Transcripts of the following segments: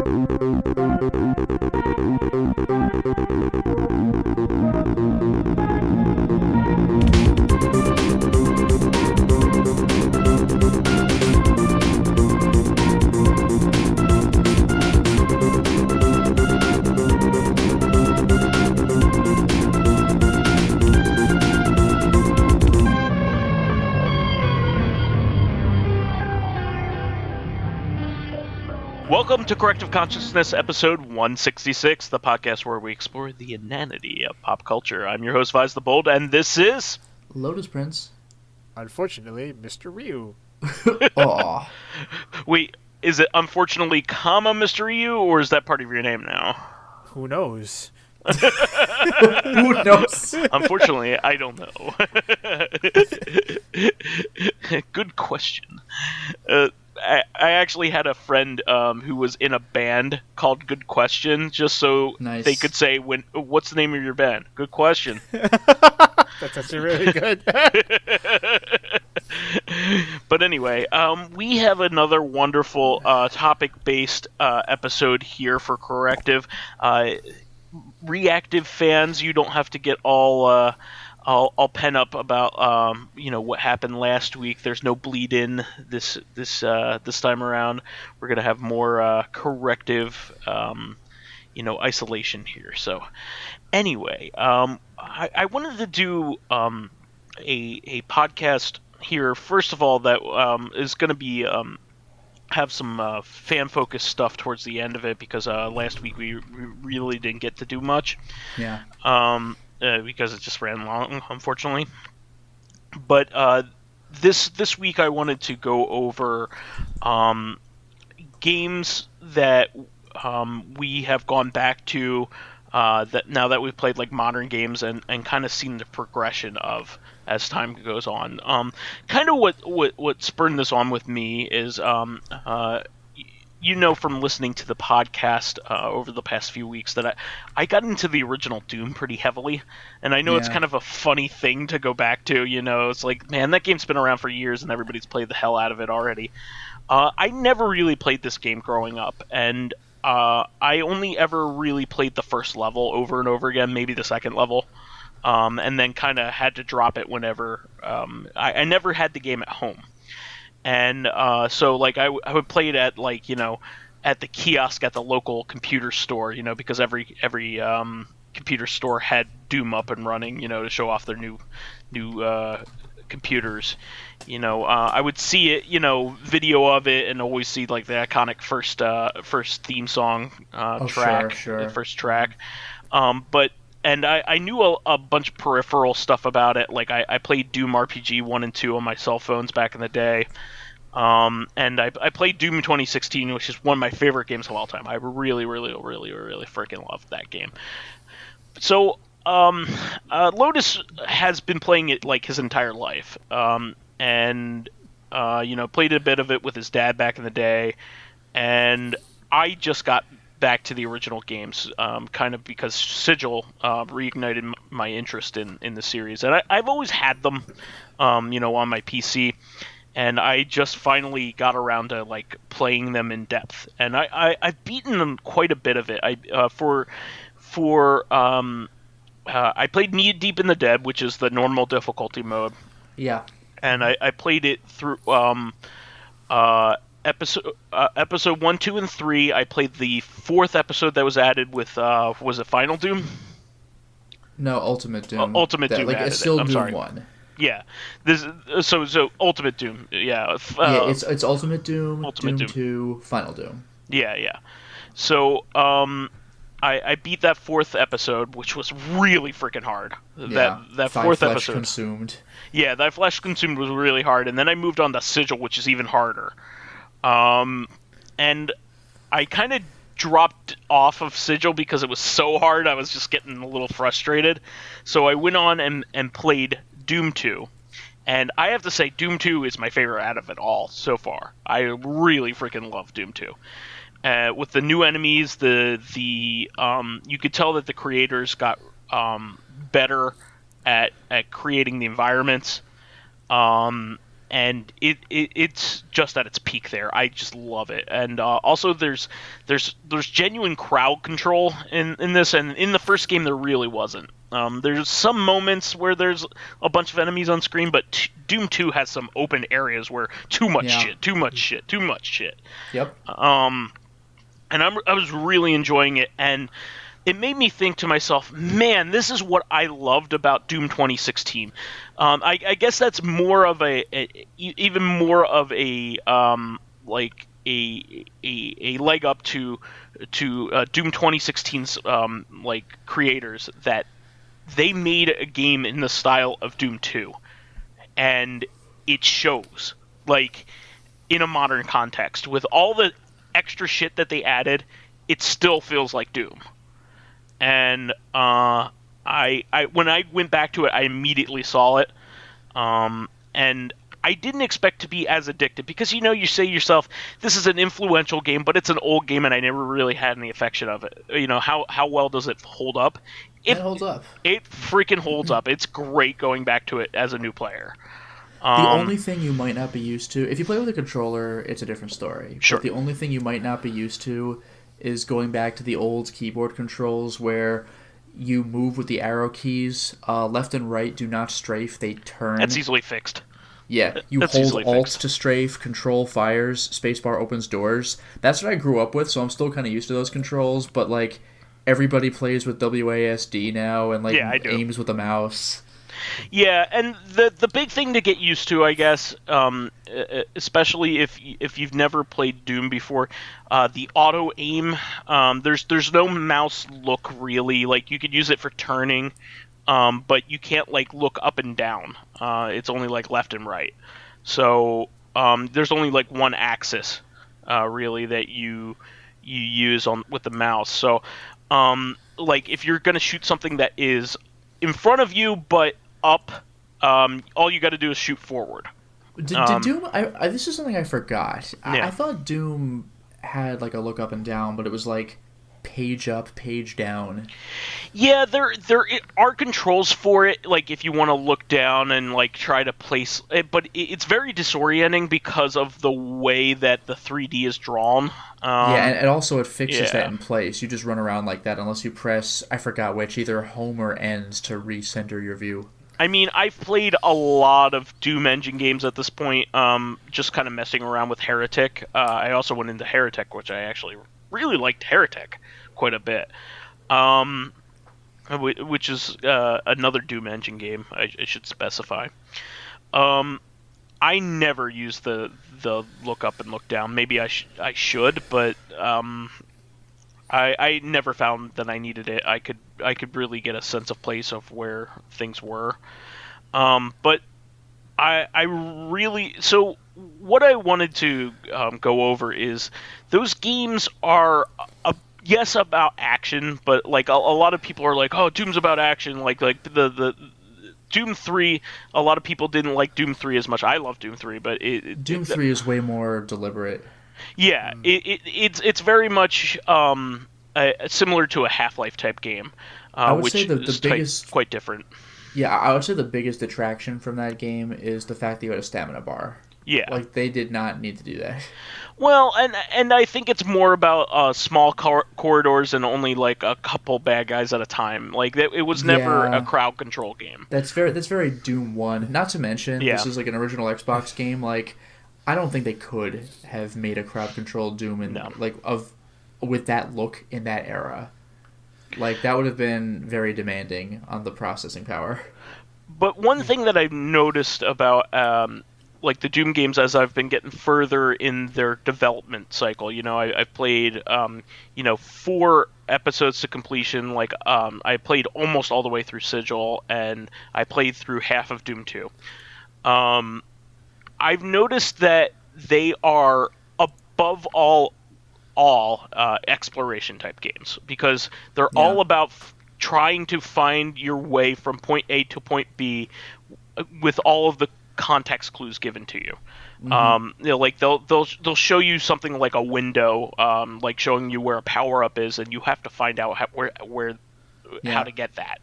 Welcome to Corrective Consciousness, episode 166, the podcast where we explore the inanity of pop culture. I'm your host, vysethebold, and this is... Lotus Prince. Unfortunately, Mr. Ryu. Aw. Wait, is it unfortunately, Mr. Ryu, or is that part of your name now? Who knows? Who knows? Unfortunately, I don't know. Good question. I actually had a friend who was in a band called Good Question, just so they could say, "What's the name of your band?" Good Question. That's actually really good. But anyway, we have another wonderful topic-based episode here for Corrective. Reactive fans, you don't have to get all pen up about what happened last week. There's no bleed in this time around. We're gonna have more corrective isolation here. So anyway, I wanted to do a podcast here. First of all, that is going to be have some fan-focused stuff towards the end of it, because last week we really didn't get to do much. Yeah. Because it just ran long, unfortunately. But this week I wanted to go over games that we have gone back to that now that we've played, like, modern games, and kind of seen the progression of as time goes on. Kind of what spurred this on with me is from listening to the podcast over the past few weeks that I got into the original Doom pretty heavily, and I know it's kind of a funny thing to go back to. It's like, man, that game's been around for years and everybody's played the hell out of it already. I never really played this game growing up, and I only ever really played the first level over and over again, maybe the second level, and then kind of had to drop it whenever. I never had the game at home. And so, like, I would play it at, like, at the kiosk at the local computer store, because every computer store had Doom up and running, to show off their new computers. I would see it, video of it, and always see, like, the iconic first theme song track, sure. the first track. And I knew a bunch of peripheral stuff about it. Like, I played Doom RPG 1 and 2 on my cell phones back in the day. And I played Doom 2016, which is one of my favorite games of all time. I really, really, really, really freaking loved that game. So, Lotus has been playing it, like, his entire life. And played a bit of it with his dad back in the day. And I just got back to the original games, kind of because Sigil reignited my interest in the series, and I've always had them, on my PC, and I just finally got around to, like, playing them in depth, and I've beaten them quite a bit of it. I played Knee Deep in the Dead, which is the normal difficulty mode. Yeah. And I played it through episode 1, 2, and 3. I played the 4th episode that was added with was it Final Doom? No, Ultimate Doom. Ultimate Doom. Like, it's still Doom 1. Yeah. So Ultimate Doom. Yeah. It's Ultimate Doom, Doom 2, Final Doom. Yeah. So I beat that 4th episode, which was really freaking hard. Yeah. That 4th flesh episode. Consumed. Yeah, that flesh consumed was really hard, and then I moved on to Sigil, which is even harder. And I kind of dropped off of Sigil because it was so hard. I was just getting a little frustrated. So I went on and played Doom 2. And I have to say, Doom 2 is my favorite out of it all so far. I really freaking love Doom 2. With the new enemies, you could tell that the creators got better at creating the environments. and it's just at its peak there. I just love it. And also there's genuine crowd control in this, and in the first game there really wasn't. There's some moments where there's a bunch of enemies on screen, but Doom 2 has some open areas where too much shit. Yep. And I was really enjoying it, and it made me think to myself, man, this is what I loved about Doom 2016. I guess that's more of even more of a like a leg up to Doom 2016's like creators, that they made a game in the style of Doom 2, and it shows, like, in a modern context with all the extra shit that they added. It still feels like Doom. And I when I went back to it, I immediately saw it, and I didn't expect to be as addicted, because you say to yourself, this is an influential game, but it's an old game, and I never really had any affection of it. How well does it hold up? It holds up. It freaking holds up. It's great going back to it as a new player. The only thing you might not be used to, if you play with a controller, it's a different story. Sure. But the only thing you might not be used to is going back to the old keyboard controls where you move with the arrow keys. Left and right do not strafe, they turn. That's easily fixed. Yeah, you hold Alt to strafe, Control fires, spacebar opens doors. That's what I grew up with, so I'm still kind of used to those controls, but like everybody plays with WASD now and like aims with a mouse. Yeah, and the big thing to get used to, I guess, especially if you've never played Doom before, the auto aim. There's no mouse look really. Like, you could use it for turning, but you can't like look up and down. It's only like left and right. So there's only like one axis really that you use with the mouse. So like if you're gonna shoot something that is in front of you but up, all you got to do is shoot forward. Did Doom? This is something I forgot. Yeah. I thought Doom had like a look up and down, but it was like page up, page down. Yeah, there are controls for it. Like if you want to look down and like try to place it, but it's very disorienting because of the way that the 3D is drawn. Yeah, and also it fixes that in place. You just run around like that unless you press, I forgot which, either home or ends to recenter your view. I mean, I've played a lot of Doom engine games at this point, just kind of messing around with Heretic. I also went into Heretic, which I actually really liked Heretic quite a bit, which is another Doom engine game, I should specify. I never use the look up and look down. Maybe I should, but I never found that I needed it. I could really get a sense of place of where things were. But I really, so what I wanted to go over is those games are yes about action, but like a lot of people are like, oh, Doom's about action. Like the Doom 3, a lot of people didn't like Doom 3 as much. I love Doom 3, but Doom 3 is way more deliberate. Yeah, it's very much similar to a Half-Life type game, I would which say the is biggest quite different. Yeah, I would say the biggest detraction from that game is the fact that you had a stamina bar. Yeah, like they did not need to do that. Well, and I think it's more about small corridors and only like a couple bad guys at a time. Like it was never a crowd control game. That's very Doom 1. Not to mention, this is like an original Xbox game. Like, I don't think they could have made a crowd control Doom with that look in that era. Like, that would have been very demanding on the processing power. But one thing that I've noticed about like the Doom games as I've been getting further in their development cycle, I've played 4 episodes to completion. Like I played almost all the way through Sigil, and I played through half of Doom 2. I've noticed that they are above all exploration type games, because they're all about trying to find your way from point A to point B with all of the context clues given to you. Mm-hmm. Like they'll show you something like a window, like showing you where a power up is, and you have to find out how to get that.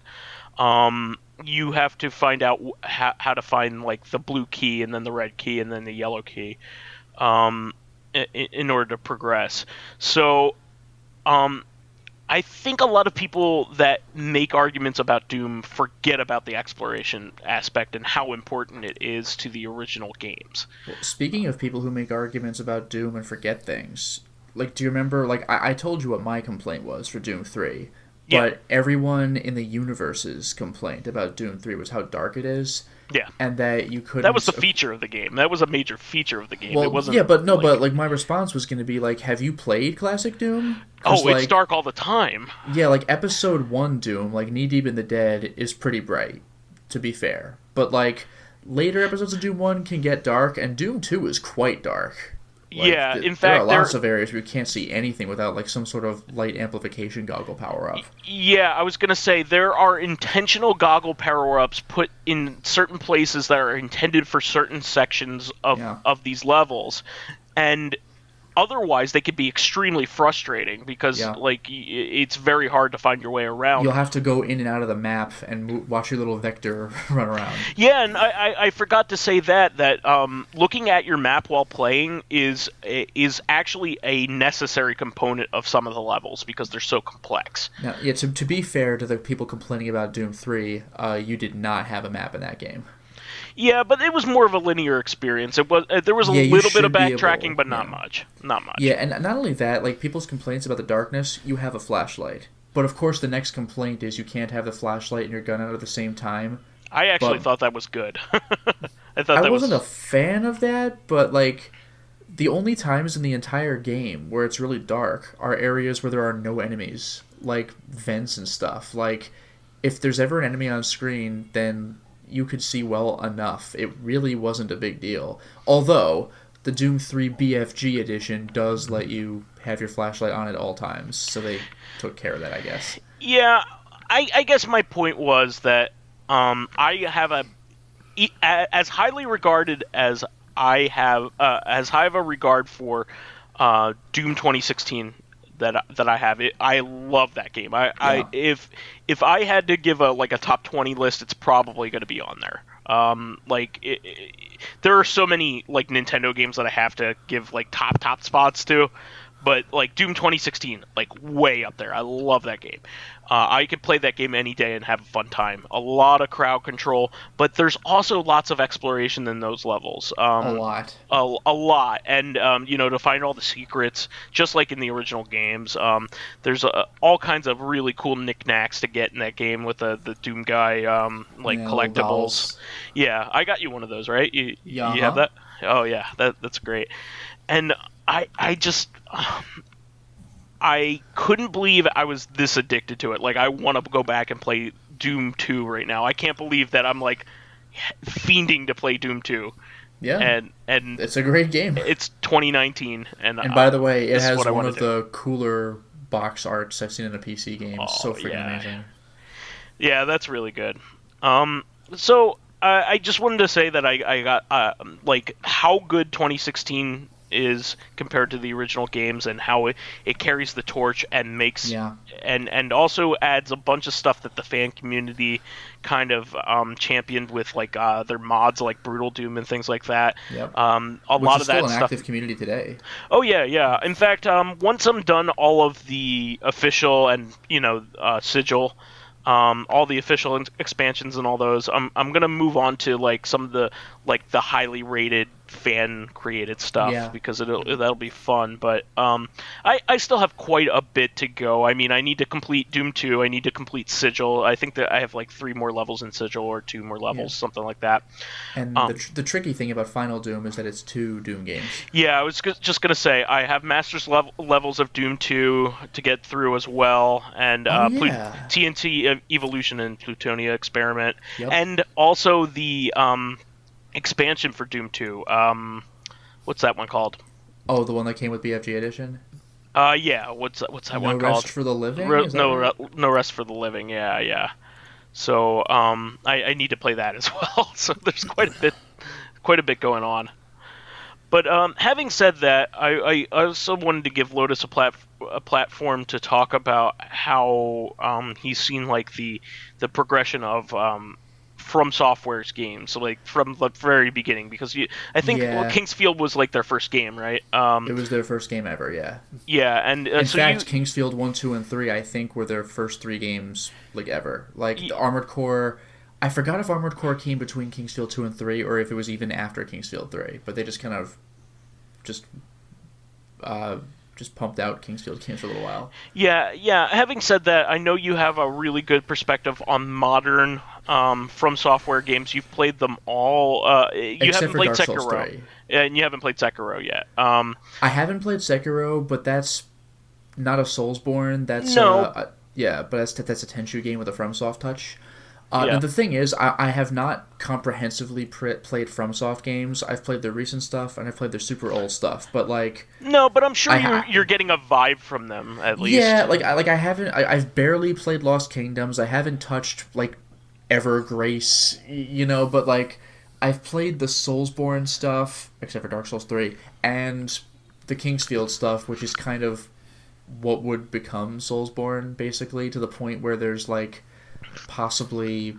you have to find out how to find like the blue key and then the red key and then the yellow key, in order to progress. So, I think a lot of people that make arguments about Doom forget about the exploration aspect and how important it is to the original games. Well, speaking of people who make arguments about Doom and forget things, like, do you remember, like, I told you what my complaint was for Doom 3, but everyone in the universe's complaint about Doom 3 was how dark it is. Yeah. And that you couldn't... That was the feature of the game. That was a major feature of the game. Well, it wasn't, yeah, but no, but like my response was going to be like, have you played Classic Doom? Oh, it's dark all the time. Yeah, like Episode 1 Doom, like Knee Deep in the Dead, is pretty bright, to be fair. But like, later episodes of Doom 1 can get dark, and Doom 2 is quite dark. Like, yeah, in fact, there are lots of areas where you can't see anything without like some sort of light amplification goggle power up. Yeah, I was gonna say there are intentional goggle power ups put in certain places that are intended for certain sections of these levels, and otherwise they could be extremely frustrating because like it's very hard to find your way around. You'll have to go in and out of the map and watch your little vector run around. Yeah, and I forgot to say that looking at your map while playing is actually a necessary component of some of the levels because they're so complex. Now, yeah, to be fair to the people complaining about Doom 3, you did not have a map in that game. Yeah, but it was more of a linear experience. There was a little bit of backtracking, but not much. Not much. Yeah, and not only that, like people's complaints about the darkness, you have a flashlight. But of course, the next complaint is you can't have the flashlight and your gun out at the same time. I actually thought that was good. I wasn't a fan of that, but like the only times in the entire game where it's really dark are areas where there are no enemies, like vents and stuff. Like if there's ever an enemy on screen, then you could see well enough. It really wasn't a big deal. Although, the Doom 3 BFG edition does let you have your flashlight on at all times, so they took care of that, I guess. Yeah, I guess my point was that I have as highly regarded as I have, as high of a regard for Doom 2016 that I have. I love that game. If I had to give a top 20 list, it's probably going to be on there. There are so many like Nintendo games that I have to give like top spots to, but like Doom 2016, like way up there. I love that game. I could play that game any day and have a fun time. A lot of crowd control, but there's also lots of exploration in those levels. A lot. A lot. And, to find all the secrets, just like in the original games, there's all kinds of really cool knickknacks to get in that game with the Doom guy, collectibles. Yeah, I got you one of those, right? You have that? Oh, yeah, that's great. And I just... I couldn't believe I was this addicted to it. Like, I want to go back and play Doom 2 right now. I can't believe that I'm, like, fiending to play Doom 2. Yeah. And it's a great game. It's 2019. And by the way, it has one of the cooler box arts I've seen in a PC game. It's so freaking amazing. Yeah, that's really good. So, I just wanted to say that I got, how good 2016 is compared to the original games and how it carries the torch and makes and also adds a bunch of stuff that the fan community kind of championed with like their mods like Brutal Doom and things like that. Yep. Lot of that still an stuff. Active community today. Oh yeah. In fact, once I'm done all of the official and sigil, all the official expansions and all those, I'm gonna move on to like some of the highly rated fan created stuff because that'll be fun. But I still have quite a bit to go. I mean, I need to complete Doom 2. I need to complete Sigil. I think that I have like 3 more levels in Sigil or 2 more levels, something like that. And the tricky thing about Final Doom is that it's 2 Doom games. Yeah, I was just gonna say I have Masters levels of Doom 2 to get through as well, and TNT Evolution and Plutonia Experiment, and also the expansion for Doom 2. What's that one called? Oh, the one that came with BFG Edition? Yeah. What's that one called? No Rest for the Living? No Rest for the Living. Yeah. So I need to play that as well. So there's quite a bit going on. But having said that, I also wanted to give Lotus a platform to talk about how he's seen like the progression of From Software's games, like from the very beginning, because I think Kingsfield was like their first game, right? It was their first game ever, yeah. Yeah, and in fact, Kingsfield 1, 2, and 3, I think, were their first 3 games like ever. Like the Armored Core, I forgot if Armored Core came between Kingsfield 2 and 3, or if it was even after Kingsfield 3. But they just kind of just pumped out Kingsfield games for a little while. Yeah. Having said that, I know you have a really good perspective on modern From Software games. You've played them all. You haven't played Sekiro, and you haven't played Sekiro yet. I haven't played Sekiro, but that's not a Soulsborne. That's but that's a Tenchu game with a FromSoft touch. The thing is, I have not comprehensively played FromSoft games. I've played their recent stuff, and I've played their super old stuff. But like, no, but I'm sure you're getting a vibe from them at least. Yeah, I haven't. I've barely played Lost Kingdoms. I haven't touched like Evergrace, But like, I've played the Soulsborne stuff, except for Dark Souls 3, and the Kingsfield stuff, which is kind of what would become Soulsborne, basically, to the point where there's like possibly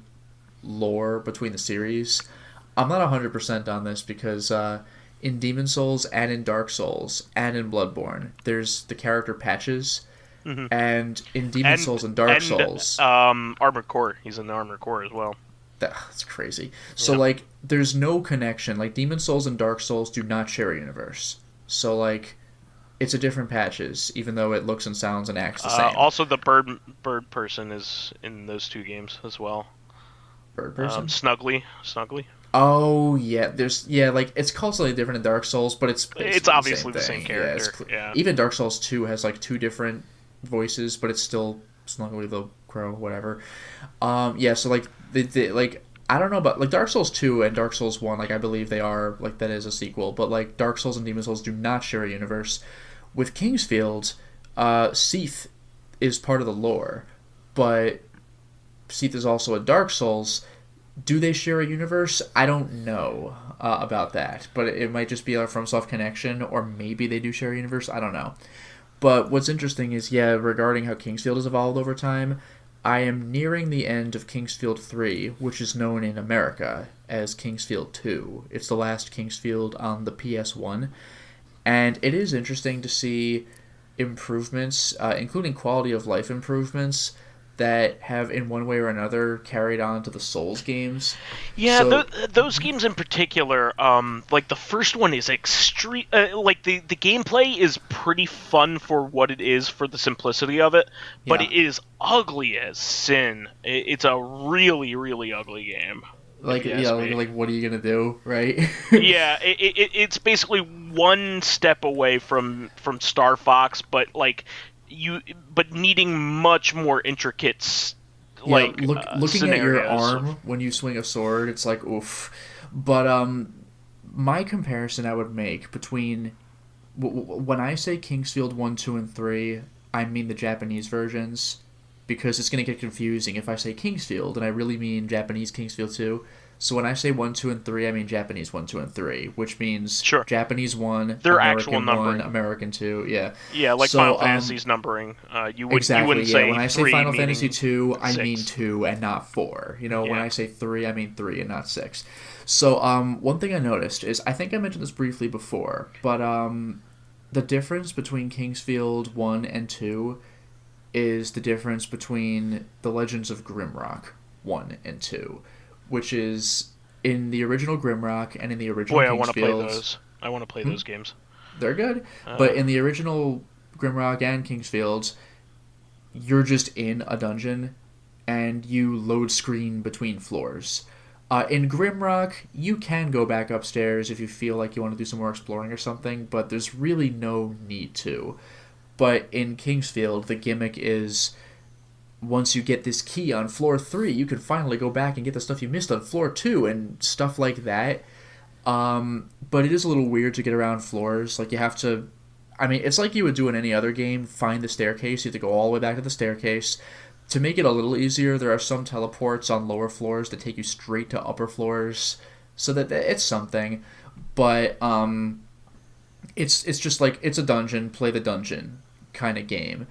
lore between the series. I'm not 100% on this because in Demon Souls and in Dark Souls and in Bloodborne, there's the character patches. Mm-hmm. And in Demon Souls and Dark Souls... Armored Core. He's in the Armored Core as well. That's crazy. So, like, there's no connection. Like, Demon Souls and Dark Souls do not share a universe. So, like, it's a different patches, even though it looks and sounds and acts the same. Also, the bird person is in those 2 games as well. Bird person? Snuggly. Oh, yeah. Like, it's called something different in Dark Souls, but it's obviously the same character. Yeah. Even Dark Souls 2 has, like, 2 different voices, but it's still Snuggly the Crow, whatever. So, like, like, I don't know about, like, Dark Souls 2 and Dark Souls 1, like, I believe they are, like, that is a sequel, but, like, Dark Souls and Demon Souls do not share a universe. With Kingsfield, Seath is part of the lore, but Seath is also a Dark Souls. Do they share a universe? I don't know about that, but it might just be a FromSoft connection, or maybe they do share a universe. I don't know. But what's interesting is, regarding how Kingsfield has evolved over time, I am nearing the end of Kingsfield 3, which is known in America as Kingsfield 2. It's the last Kingsfield on the PS1. And it is interesting to see improvements, including quality of life improvements, that have in one way or another carried on to the Souls games. Yeah, so, those games in particular, like the first one is extreme. Like the gameplay is pretty fun for what it is, for the simplicity of it, but it is ugly as sin. It's a really, really ugly game. Like what are you gonna do, right? Yeah, it's basically one step away from Star Fox, but needing much more intricate, looking scenarios. at your arm when you swing a sword, it's like oof. But my comparison I would make between when I say Kingsfield 1, 2, and 3, I mean the Japanese versions. Because it's going to get confusing if I say Kingsfield, and I really mean Japanese Kingsfield 2. So when I say 1, 2, and 3, I mean Japanese 1, 2, and 3, which means Japanese 1, Their American actual numbering. 1, American 2, yeah. Yeah, like Final Fantasy's numbering. You wouldn't say when I say 3 Final Fantasy 2, I 6. mean 2 and not 4. When I say 3, I mean 3 and not 6. So one thing I noticed is, I think I mentioned this briefly before, but the difference between Kingsfield 1 and 2 is the difference between the Legends of Grimrock 1 and 2, which is in the original Grimrock and in the original Kingsfield. I want to play those. I want to play those games. They're good. But in the original Grimrock and Kingsfield, you're just in a dungeon and you load screen between floors. In Grimrock, you can go back upstairs if you feel like you want to do some more exploring or something, but there's really no need to. But in Kingsfield, the gimmick is, once you get this key on floor 3, you can finally go back and get the stuff you missed on floor 2 and stuff like that. But it is a little weird to get around floors. Like, you have to... I mean, it's like you would do in any other game. Find the staircase. You have to go all the way back to the staircase. To make it a little easier, there are some teleports on lower floors that take you straight to upper floors. So that it's something. But it's just like, it's a dungeon, play the dungeon kind of game.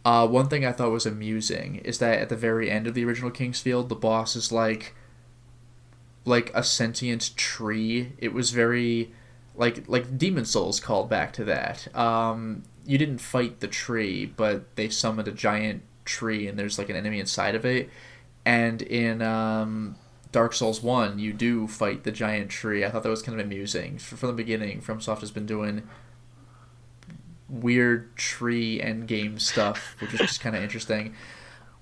One thing I thought was amusing is that at the very end of the original Kingsfield, the boss is like like a sentient tree. It was very like Demon Souls called back to that. You didn't fight the tree, but they summoned a giant tree, and there's like an enemy inside of it. And in Dark Souls 1, you do fight the giant tree. I thought that was kind of amusing. From the beginning, FromSoft has been doing weird tree endgame stuff, which is just kind of interesting.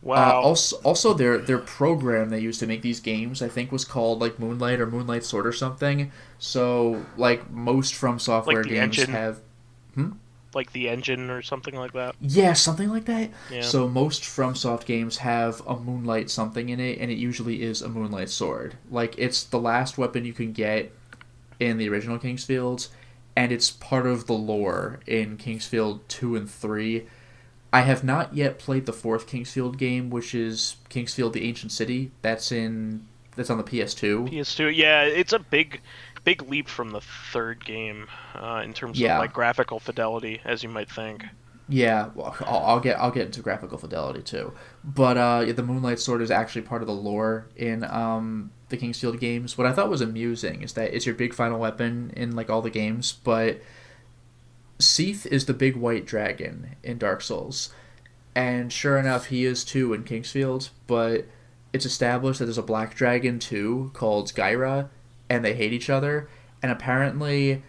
Wow. Also, their program they used to make these games, I think, was called like Moonlight or Moonlight Sword or something. So, like most From Software like games engine. have, like the engine or something like that. yeah, something like that. Yeah. So most FromSoft games have a Moonlight something in it, and it usually is a Moonlight Sword. Like it's the last weapon you can get in the original Kingsfield, and it's part of the lore in Kingsfield 2 and 3. I have not yet played the fourth Kingsfield game, which is Kingsfield: The Ancient City. That's on the PS2. PS2, yeah, it's a big leap from the third game in terms of like graphical fidelity, as you might think. Yeah, well, I'll get into graphical fidelity too, but the Moonlight Sword is actually part of the lore in the Kingsfield games. What I thought was amusing is that it's your big final weapon in like all the games, but Seath is the big white dragon in Dark Souls, and sure enough, he is too in Kingsfield. But it's established that there's a black dragon too called Gyra, and they hate each other. And apparently,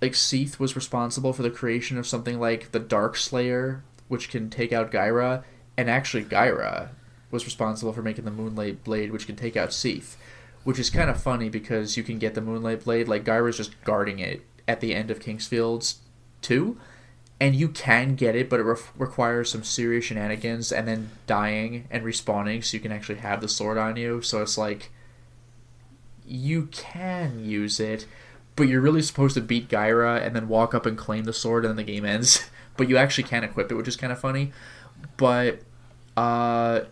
like Seath was responsible for the creation of something like the Dark Slayer, which can take out Gyra, and actually Gyra was responsible for making the Moonlight Blade, which can take out Seath, which is kind of funny because you can get the Moonlight Blade, like Gyra's just guarding it at the end of Kingsfield 2, and you can get it, but it requires some serious shenanigans and then dying and respawning so you can actually have the sword on you. So it's like you can use it, but you're really supposed to beat Gyra and then walk up and claim the sword, and then the game ends. But you actually can equip it, which is kind of funny. But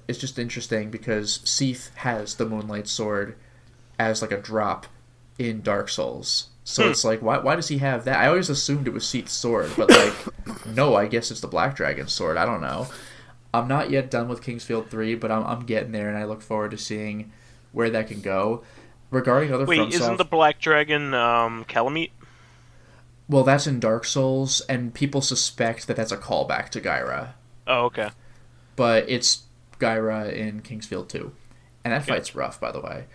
it's just interesting because Seath has the Moonlight Sword as like a drop in Dark Souls. So it's like, why does he have that? I always assumed it was Seath's sword, but like, no, I guess it's the Black Dragon's sword. I don't know. I'm not yet done with Kingsfield 3, but I'm getting there, and I look forward to seeing where that can go. Regarding other Wait, isn't the Black Dragon Calamite? Well, that's in Dark Souls, and people suspect that that's a callback to Gyra. Oh, okay. But it's Gyra in Kingsfield 2. And that fight's rough, by the way.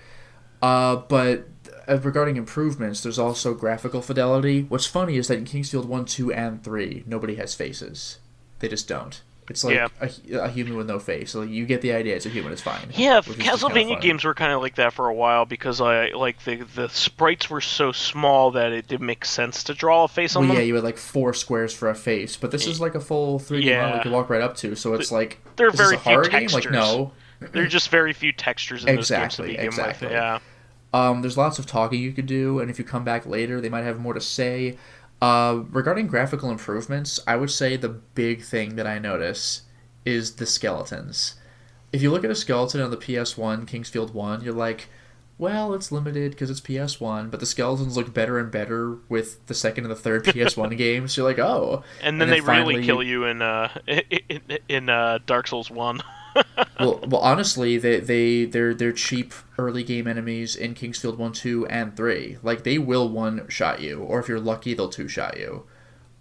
But regarding improvements, there's also graphical fidelity. What's funny is that in Kingsfield 1, 2, and 3, nobody has faces. They just don't. It's like a human with no face. So you get the idea. It's a human. It's fine. Yeah, Castlevania games were kind of like that for a while because the sprites were so small that it didn't make sense to draw a face on them. Yeah, you had like 4 squares for a face, but this is like a full 3D model you can walk right up to. So it's like there are very few textures. Like, no, there are just very few textures in those games to begin with. Yeah. There's lots of talking you could do, and if you come back later, they might have more to say. Regarding graphical improvements, I would say the big thing that I notice is the skeletons. If you look at a skeleton on the PS1, Kingsfield 1, you're like, well, it's limited because it's PS1, but the skeletons look better and better with the second and the third PS1 games. You're like, oh. And then they finally really kill you in Dark Souls 1. well, honestly, they're cheap early game enemies in Kingsfield 1, 2, and 3. Like, they will one-shot you, or if you're lucky, they'll two-shot you.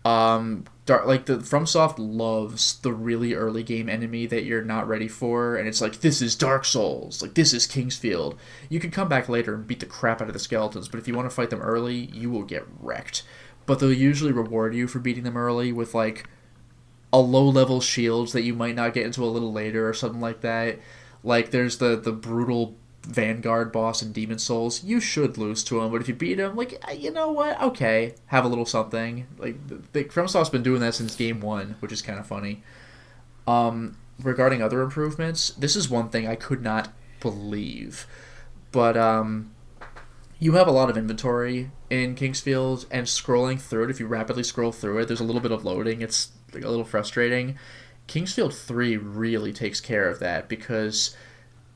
FromSoft loves the really early game enemy that you're not ready for, and it's like, this is Dark Souls, like, this is Kingsfield. You can come back later and beat the crap out of the skeletons, but if you want to fight them early, you will get wrecked. But they'll usually reward you for beating them early with, like, a low-level shields that you might not get into a little later or something like that. Like, there's the brutal Vanguard boss in Demon Souls. You should lose to him, but if you beat him, like, you know what? Okay, have a little something. Like, FromSoft's been doing that since Game 1, which is kind of funny. Regarding other improvements, this is one thing I could not believe. But, you have a lot of inventory in Kingsfield, and scrolling through it, if you rapidly scroll through it, there's a little bit of loading. It's like a little frustrating. Kingsfield 3 really takes care of that because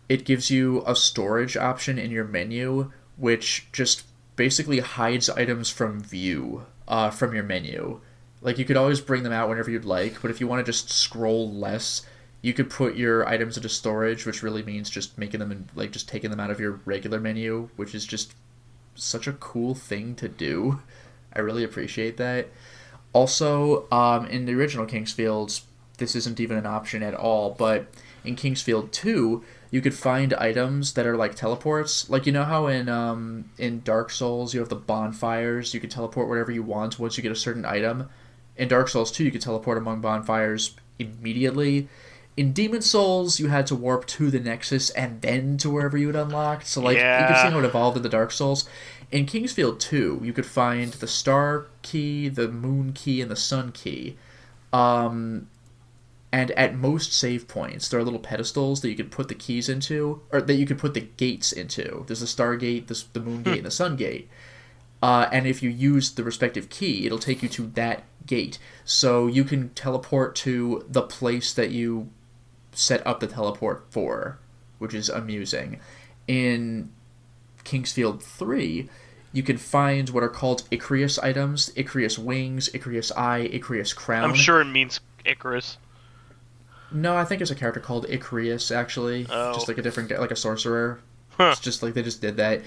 it gives you a storage option in your menu, which just basically hides items from view from your menu. Like, you could always bring them out whenever you'd like, but if you want to just scroll less, You could put your items into storage, which really means just making them just taking them out of your regular menu, which is just such a cool thing to do. I really appreciate that. Also, in the original Kingsfield, this isn't even an option at all, but in Kingsfield 2, you could find items that are like teleports. Like, you know how in Dark Souls you have the bonfires, you can teleport wherever you want once you get a certain item. In Dark Souls 2, you could teleport among bonfires immediately. In Demon Souls, you had to warp to the Nexus and then to wherever you had unlocked. So, like, you can see how it evolved in the Dark Souls. In Kingsfield 2, you could find the Star Key, the Moon Key, and the Sun Key. And at most save points, there are little pedestals that you could put the keys into, or that you could put the gates into. There's the Star Gate, the Moon Gate, and the Sun Gate. And if you use the respective key, it'll take you to that gate. So you can teleport to the place that you set up the teleport for, which is amusing. In Kingsfield 3, you can find what are called Icarus items, Icarus wings, Icarus eye, Icarus crown. I'm sure it means Icarus. No, I think it's a character called Icarus, actually. Oh. Just like a different, like a sorcerer. Huh. It's just like they just did that.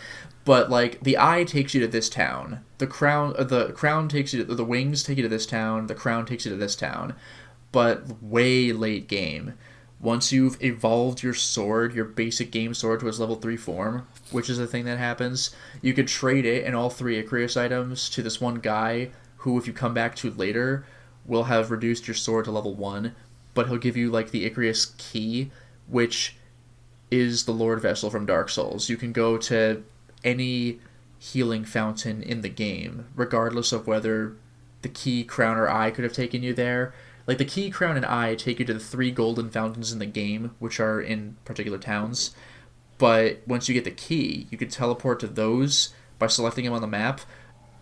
But like the eye takes you to this town. The crown takes you to, the wings take you to this town. The crown takes you to this town. But way late game. Once you've evolved your sword, your basic game sword to its level 3 form, which is a thing that happens, you could trade it and all 3 Icarus items to this one guy who, if you come back to later, will have reduced your sword to level 1, but he'll give you like the Icarus key, which is the Lord Vessel from Dark Souls. You can go to any healing fountain in the game, regardless of whether the key, crown, or eye could have taken you there. Like, the key, crown, and eye take you to the 3 golden fountains in the game, which are in particular towns. But once you get the key, you can teleport to those by selecting them on the map,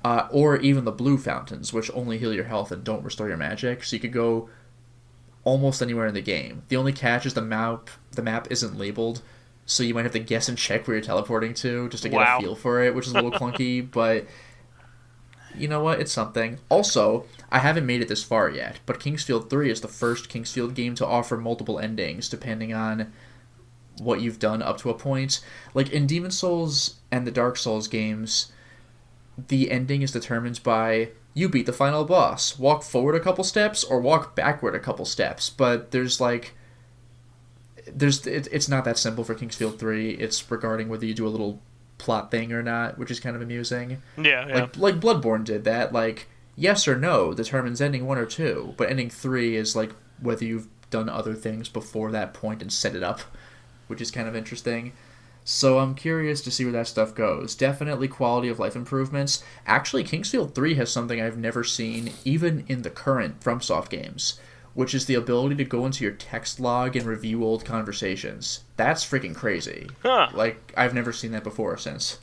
or even the blue fountains, which only heal your health and don't restore your magic. So you could go almost anywhere in the game. The only catch is the map isn't labeled, so you might have to guess and check where you're teleporting to just to get a feel for it, which is a little clunky, but you know what? It's something. Also, I haven't made it this far yet, but Kingsfield 3 is the first Kingsfield game to offer multiple endings, depending on what you've done up to a point. Like, in Demon Souls and the Dark Souls games, the ending is determined by you beat the final boss, walk forward a couple steps, or walk backward a couple steps, but it's not that simple for Kingsfield 3. It's regarding whether you do a little plot thing or not, which is kind of amusing. Yeah. Like Bloodborne did that. Like, yes or no determines ending 1 or 2, but ending 3 is like whether you've done other things before that point and set it up, which is kind of interesting. So I'm curious to see where that stuff goes. Definitely quality of life improvements. Actually, Kingsfield 3 has something I've never seen, even in the current FromSoft games, which is the ability to go into your text log and review old conversations. That's freaking crazy. Huh. Like, I've never seen that before or since.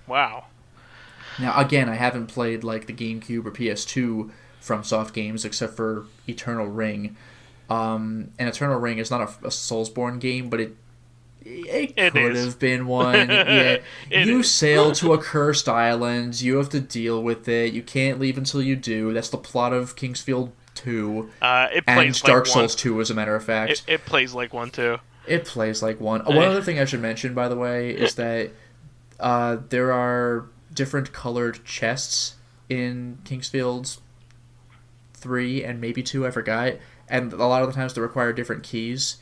Wow. Now, again, I haven't played, like, the GameCube or PS2 FromSoft games except for Eternal Ring. And Eternal Ring is not a Soulsborne game, but it could have been one. Yeah. You sail to a cursed island. You have to deal with it. You can't leave until you do. That's the plot of Kingsfield 2. It plays and like Dark one. Souls 2, as a matter of fact. It plays like one, too. It plays like one. One other thing I should mention, by the way, is that there are different colored chests in Kingsfield 3 and maybe 2, I forgot. And a lot of the times they require different keys,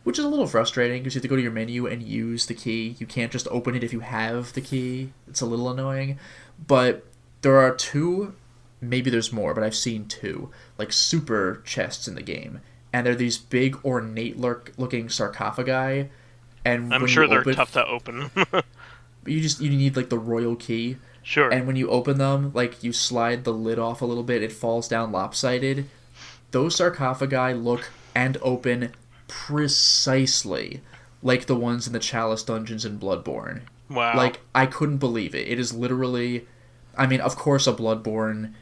which is a little frustrating because you have to go to your menu and use the key. You can't just open it if you have the key. It's a little annoying. But there are 2, maybe there's more, but I've seen 2, like, super chests in the game. And they're these big, ornate-looking sarcophagi. And I'm sure they're tough to open. you need, like, the royal key. Sure. And when you open them, like, you slide the lid off a little bit, it falls down lopsided. Those sarcophagi look and open precisely like the ones in the Chalice dungeons in Bloodborne. Wow. Like, I couldn't believe it. It is literally... I mean, of course a Bloodborne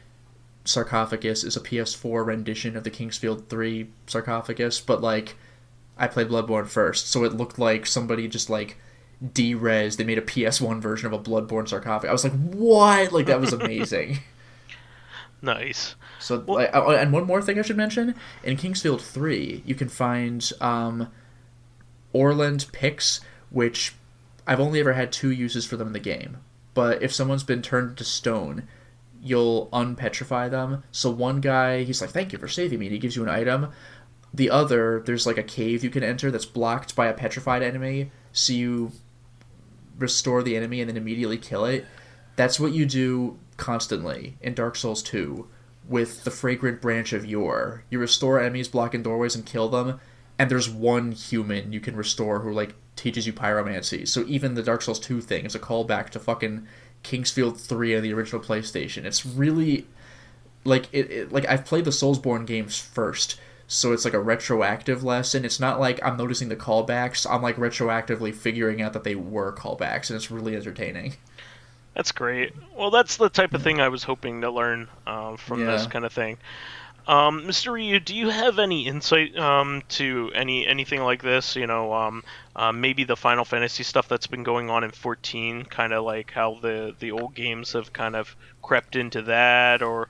sarcophagus is a PS4 rendition of the Kingsfield 3 sarcophagus, but, like, I played Bloodborne first, so it looked like somebody just, like, de-res. They made a PS1 version of a Bloodborne sarcophagus. I was like, what? Like, that was amazing. Nice. So, and one more thing I should mention: in Kingsfield 3, you can find Orland picks, which I've only ever had 2 uses for them in the game. But if someone's been turned to stone, you'll unpetrify them. So one guy, he's like, "Thank you for saving me," and he gives you an item. The other, there's like a cave you can enter that's blocked by a petrified enemy, so you restore the enemy and then immediately kill it. That's what you do constantly in Dark Souls 2 with the Fragrant Branch of Yore. You restore enemies blocking doorways and kill them, and there's one human you can restore who like teaches you pyromancy. So even the Dark Souls 2 thing is a callback to fucking Kingsfield 3 on the original PlayStation. It's really like like I've played the Soulsborne games first, so it's like a retroactive lesson. It's not like I'm noticing the callbacks. I'm like retroactively figuring out that they were callbacks, and it's really entertaining. That's great. Well, that's the type of thing I was hoping to learn from this kind of thing. Mr. Ryu, do you have any insight to anything like this? You know, maybe the Final Fantasy stuff that's been going on in 14, kind of like how the old games have kind of crept into that, or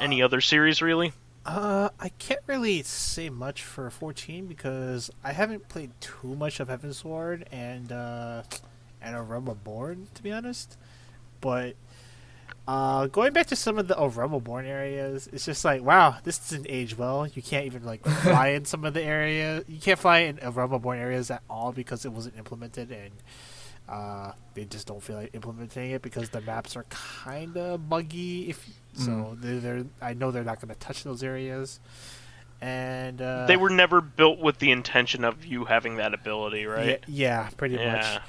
any other series really? I can't really say much for 14 because I haven't played too much of Heavensward and A Realm Reborn, to be honest. But going back to some of the A Realm Reborn areas, it's just like, wow, this doesn't age well. You can't even like fly in some of the areas. You can't fly in A Realm Reborn areas at all because it wasn't implemented, and they just don't feel like implementing it because the maps are kind of buggy. So I know they're not going to touch those areas. And they were never built with the intention of you having that ability, right? Yeah, pretty much.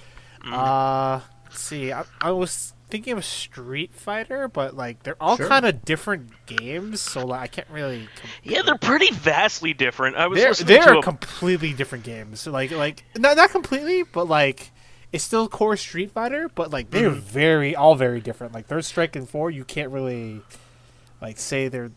Let's see. I was thinking of Street Fighter, but like they're all kind of different games, so like I can't really. Yeah, they're pretty vastly different. They're completely different games. So like not completely, but like it's still core Street Fighter, but like they're all very different. Like Third Strike and 4, you can't really like say they're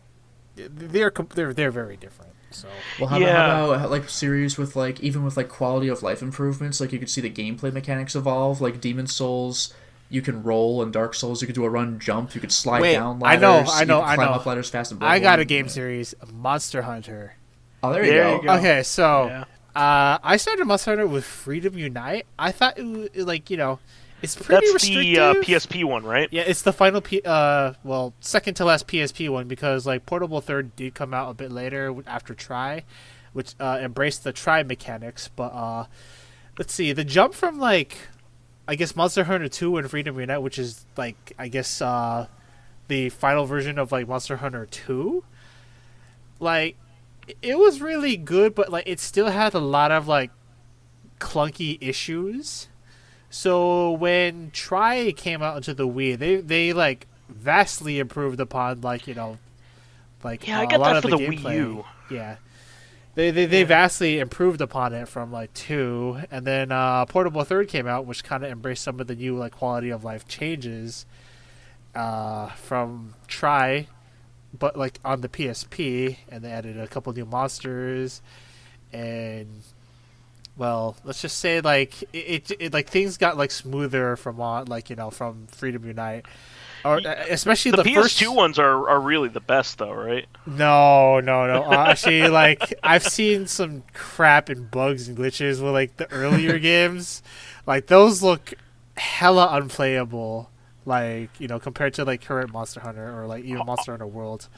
very different. So how about like series with like even with like quality of life improvements? Like you could see the gameplay mechanics evolve. Like Demon's Souls, you can roll, and Dark Souls, you could do a run jump. You could slide down ladders. I know. Climb up ladders fast and. I got a game series, Monster Hunter. Oh, there you go. Okay, so I started Monster Hunter with Freedom Unite. I thought it was like it's pretty restrictive. That's the PSP one, right? Yeah, it's the final second to last PSP one because like Portable Third did come out a bit later after Tri, which embraced the Tri mechanics. But let's see, the jump from like I guess Monster Hunter 2 and Freedom Unite, which is like I guess the final version of like Monster Hunter 2, like it was really good, but like it still had a lot of like clunky issues. So when Tri came out into the Wii, they like vastly improved upon like I got a lot of for the the gameplay. Wii U. Yeah, they vastly improved upon it from like 2, and then Portable Third came out, which kind of embraced some of the new like quality of life changes from Tri, but like on the PSP, and they added a couple new monsters and. Well, let's just say like it like things got like smoother from from Freedom Unite, or especially the PS2 first ones are really the best though, right? No. Actually, like I've seen some crap and bugs and glitches with like the earlier games, like those look hella unplayable, like compared to like current Monster Hunter or like even Monster Hunter World.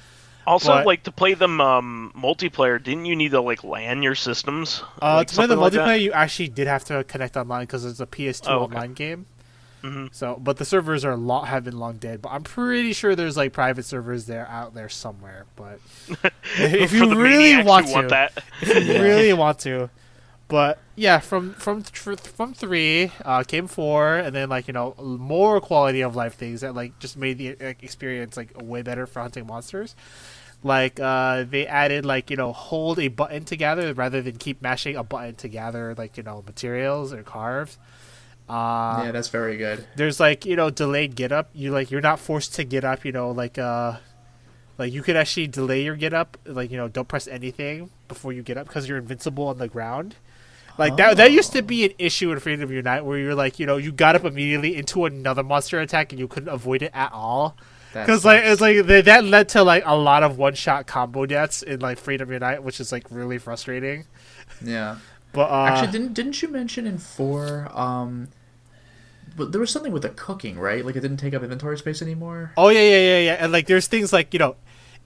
Also, like to play them multiplayer, didn't you need to like LAN your systems? To play the multiplayer, you actually did have to connect online because it's a PS2 online game. Mm-hmm. So, but the servers have been long dead. But I'm pretty sure there's like private servers out there somewhere. But if you really want to, but yeah, from 3 came 4, and then like more quality of life things that like just made the experience like way better for hunting monsters. Like they added like hold a button to gather rather than keep mashing a button to gather like materials or carves. Yeah, that's very good. There's like delayed get up. You're not forced to get up. Like you could actually delay your get up. Like don't press anything before you get up because you're invincible on the ground. Like that used to be an issue in Freedom Unite where you're like you got up immediately into another monster attack and you couldn't avoid it at all. Because like it's like that led to like a lot of one-shot combo deaths in like Freedom Unite, which is like really frustrating. Yeah. But actually, didn't you mention in 4? But there was something with the cooking, right? Like it didn't take up inventory space anymore. Oh yeah. And like there's things like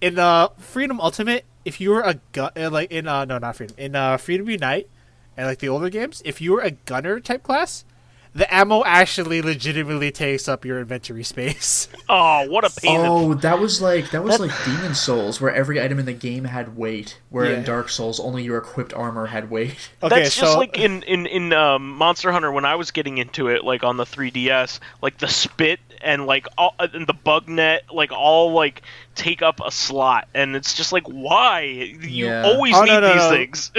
in Freedom Ultimate, if you were a gun, like in no, not Freedom, in Freedom Unite, and like the older games, if you were a gunner type class, the ammo actually legitimately takes up your inventory space. Oh, what a pain! Oh, that was like Demon Souls, where every item in the game had weight. Where in Dark Souls, only your equipped armor had weight. Okay, that's just like in Monster Hunter when I was getting into it, like on the 3DS, like the spit and like all and the bug net, like all like take up a slot, and it's just like why you always need these things.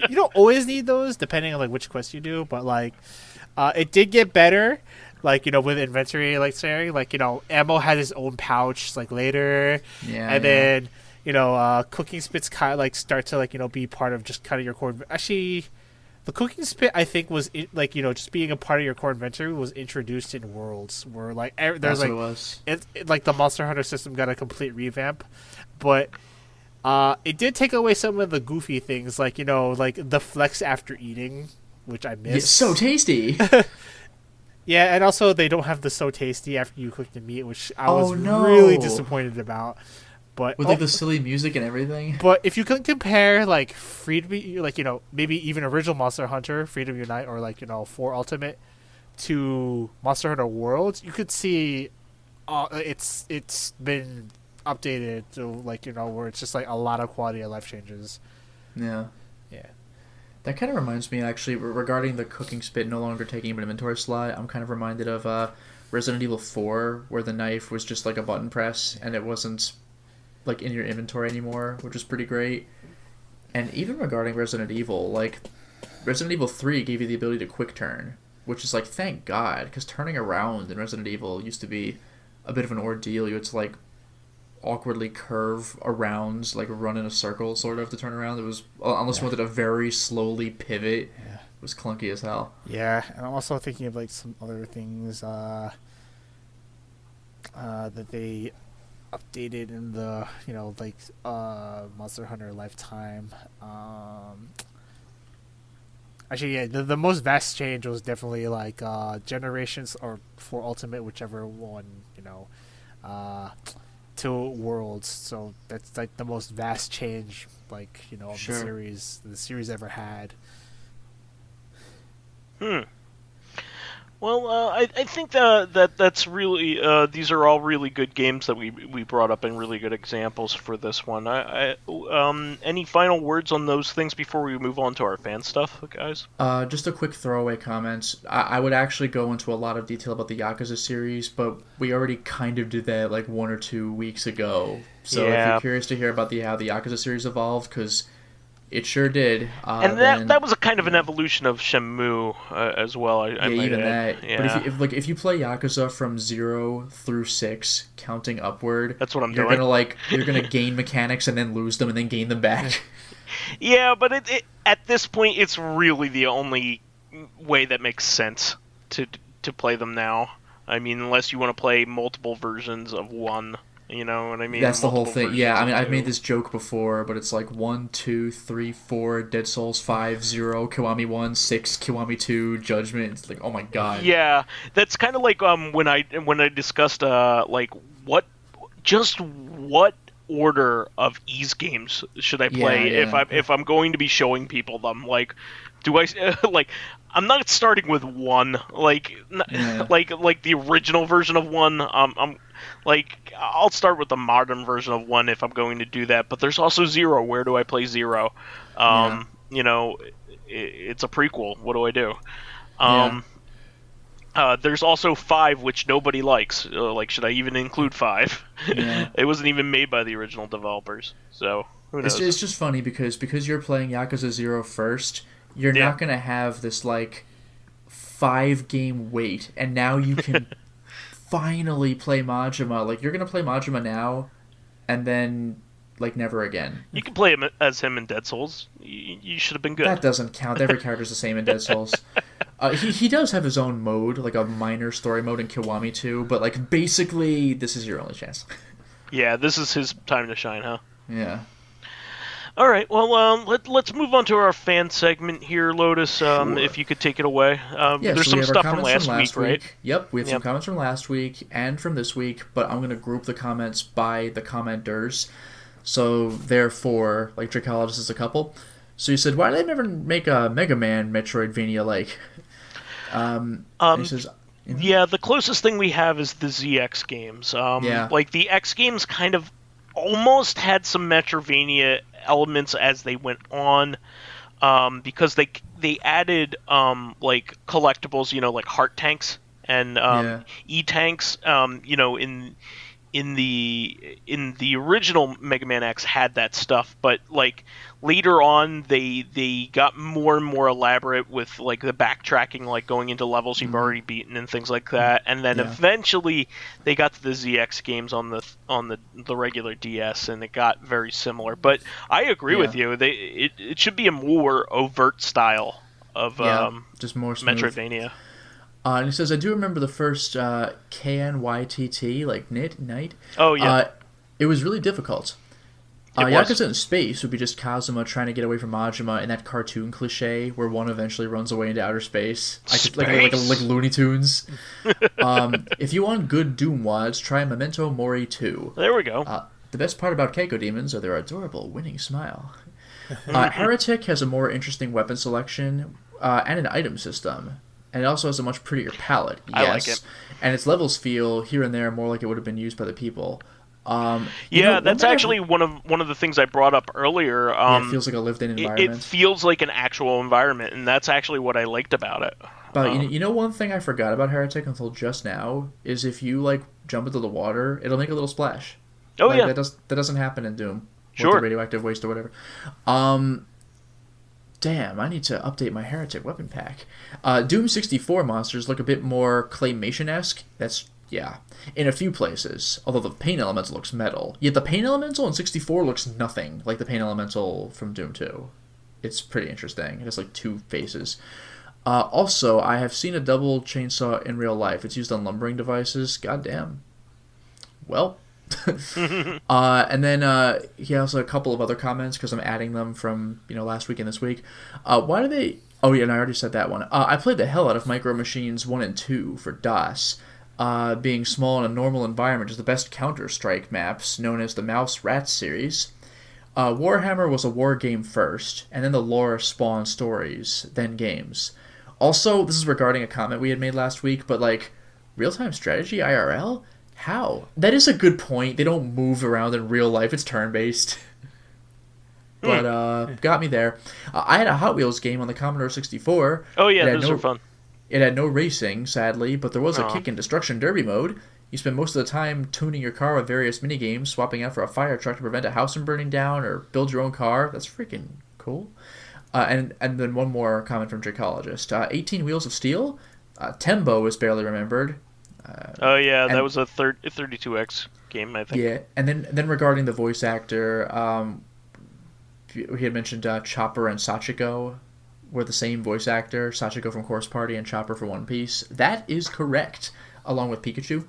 You don't always need those, depending on like which quest you do, but like. It did get better, like, with inventory, like, sharing. Like, Ammo had his own pouch, like, later. Yeah. And then, cooking spits kind of, like, start to, like, be part of just kind of your core. Actually, the cooking spit, I think, was, like, just being a part of your core inventory was introduced in Worlds, where, like, there's, that's like, what it was. Like, the Monster Hunter system got a complete revamp. But it did take away some of the goofy things, like, like, the flex after eating, which I miss. It's so tasty. Yeah, and also they don't have the so tasty after you cook the meat, which I was really disappointed about. But with like the silly music and everything. But if you can compare like Freedom, like maybe even original Monster Hunter, Freedom Unite, or like 4 Ultimate to Monster Hunter Worlds, you could see it's been updated to like where it's just like a lot of quality of life changes. Yeah. Yeah. That kind of reminds me, actually, regarding the cooking spit no longer taking up an inventory slot. I'm kind of reminded of Resident Evil 4, where the knife was just like a button press, and it wasn't like in your inventory anymore, which was pretty great. And even regarding Resident Evil, like Resident Evil 3 gave you the ability to quick turn, which is like, thank God, because turning around in Resident Evil used to be a bit of an ordeal. You had to like awkwardly curve around, like run in a circle sort of to turn around. It was, unless you wanted to very slowly pivot, it was clunky as hell. Yeah, and I'm also thinking of like some other things that they updated in the Monster Hunter Lifetime. Actually, yeah, the most vast change was definitely like Generations or for Ultimate, whichever one, to Worlds. So that's like the most vast change, like of the series ever had. Well, I think that's really these are all really good games that we brought up and really good examples for this one. Any final words on those things before we move on to our fan stuff, guys? Just a quick throwaway comment. I would actually go into a lot of detail about the Yakuza series, but we already kind of did that like 1 or 2 weeks ago. So if you're curious to hear about how the Yakuza series evolved, because it sure did. And that was a kind of an evolution of Shenmue as well. Even that. Yeah. But if you play Yakuza from 0 through 6, counting upward, that's what I'm doing. You're gonna gain mechanics and then lose them and then gain them back. Yeah, but it at this point it's really the only way that makes sense to play them now. I mean, unless you want to play multiple versions of one. You know what I mean? That's the whole thing. Yeah, I mean, I've made this joke before, but it's like 1, 2, 3, 4, Dead Souls 5, 0, Kiwami 1, 6, Kiwami 2, Judgment. It's like, oh my god. Yeah, that's kind of like when I discussed like what order of Ys games should I play if I'm going to be showing people them, like. Do I like? I'm not starting with 1, like the original version of 1. I'm like, I'll start with the modern version of 1 if I'm going to do that. But there's also 0. Where do I play 0? It's a prequel. What do I do? There's also 5, which nobody likes. Like, should I even include 5? Yeah. It wasn't even made by the original developers. So who knows? It's just funny because you're playing Yakuza 0 first. You're not going to have this, like, 5-game wait, and now you can finally play Majima. Like, you're going to play Majima now, and then, like, never again. You can play him as him in Dead Souls. You should have been good. That doesn't count. Every character's the same in Dead Souls. He does have his own mode, like a minor story mode in Kiwami 2, but like basically this is your only chance. Yeah, this is his time to shine, huh? Yeah. All right, well, let's move on to our fan segment here, Lotus. Sure. If you could take it away. There's So some we have stuff our from comments last week, right? Yep, we have some comments from last week and from this week, but I'm going to group the comments by the commenters. So therefore, like Dracologist is a couple. So you said, why did they never make a Mega Man Metroidvania-like? He says, yeah, the closest thing we have is the ZX games. Like the X games kind of almost had some Metroidvania elements as they went on, because they added like collectibles, like heart tanks and E-tanks, in the original Mega Man X had that stuff, but like later on they got more and more elaborate with like the backtracking, like going into levels you've already beaten and things like that, and then eventually they got to the ZX games on the regular DS, and it got very similar. But I agree with you; it should be a more overt style of just more smooth. Metroidvania. And he says, I do remember the first KNYTT, like Night. Oh, yeah. It was really difficult. Yakuza in Space would be just Kazuma trying to get away from Majima in that cartoon cliche where one eventually runs away into outer space. Like Looney Tunes. If you want good Doom wads, try Memento Mori 2. There we go. The best part about Keiko Demons are their adorable winning smile. Heretic has a more interesting weapon selection and an item system. And it also has a much prettier palette. Yes. I like it. And its levels feel here and there more like it would have been used by the people. That's actually one of the things I brought up earlier. It feels like a lived-in environment. It feels like an actual environment, and that's actually what I liked about it. But you know one thing I forgot about Heretic until just now is if you like jump into the water, it'll make a little splash. Oh yeah, that doesn't happen in Doom. Sure. With the radioactive waste or whatever. Damn, I need to update my Heretic weapon pack. Doom 64 monsters look a bit more claymation-esque. That's, in a few places. Although the pain elemental looks metal. Yet the pain elemental in 64 looks nothing like the pain elemental from Doom 2. It's pretty interesting. It has like two faces. Also, I have seen a double chainsaw in real life. It's used on lumbering devices. Goddamn. Well... and then he has a couple of other comments because I'm adding them from last week and this week. Why do they? Oh yeah, and I already said that one. I played the hell out of Micro Machines 1 and 2 for DOS. Being small in a normal environment is the best Counter-Strike maps, known as the Mouse Rats series. Warhammer was a war game first, and then the lore spawned stories, then games. Also, this is regarding a comment we had made last week, but like real-time strategy IRL. How? That is a good point. They don't move around in real life. It's turn-based. But got me there. I had a Hot Wheels game on the Commodore 64. Oh, yeah, those are fun. It had no racing, sadly, but there was a kick and destruction derby mode. You spend most of the time tuning your car with various minigames, swapping out for a fire truck to prevent a house from burning down, or build your own car. That's freaking cool. And then one more comment from Dracologist. 18 Wheels of Steel? Tembo is barely remembered. That was a 32X game, I think. Yeah, and then regarding the voice actor, he had mentioned Chopper and Sachiko were the same voice actor, Sachiko from Course Party and Chopper for One Piece. That is correct, along with Pikachu.